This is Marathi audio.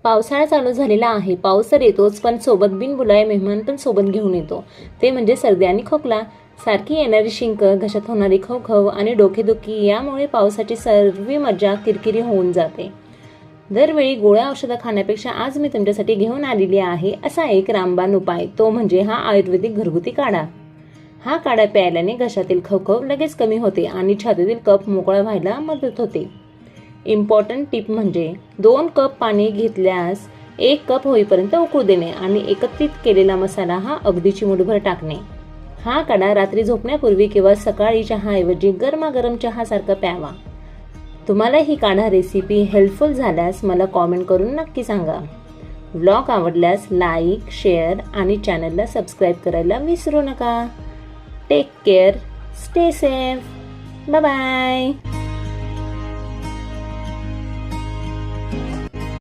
पावसाळा चालू झालेला आहे. पाऊस तर येतोच, पण सोबत बिनबुलाये मेहमान पण सोबत घेऊन येतो. ते म्हणजे सर्दी आणि खोकला. सारखी येणारी शिंक, घशात होणारी खवखव आणि डोकेदुखी यामुळे पावसाची सर्व मजा किरकिरी होऊन जाते. दरवेळी गोळ्या औषधं खाण्यापेक्षा आज मी तुमच्यासाठी घेऊन आलेली आहे असा एक रामबाण उपाय, तो म्हणजे हा आयुर्वेदिक घरगुती काढा. हा काढा प्यायल्याने घशातील खवखव लगेच कमी होते आणि छातीतील कफ मोकळा व्हायला मदत होते. इम्पॉर्टंट टिप म्हणजे 2 कप पाणी घेतल्यास 1 कप होईपर्यंत उकळू देणे आणि एकत्रित केलेला मसाला हा अगदी चिमूटभर टाकणे. हा काढा रात्री झोपण्यापूर्वी किंवा सकाळी चहाऐवजी गरमागरम चहासारखा प्यावा. तुम्हाला ही काढा रेसिपी हेल्पफुल झाल्यास मला कॉमेंट करून नक्की सांगा. व्लॉग आवडल्यास लाईक, शेअर आणि चॅनलला सबस्क्राईब करायला विसरू नका. Take care, stay safe, bye bye.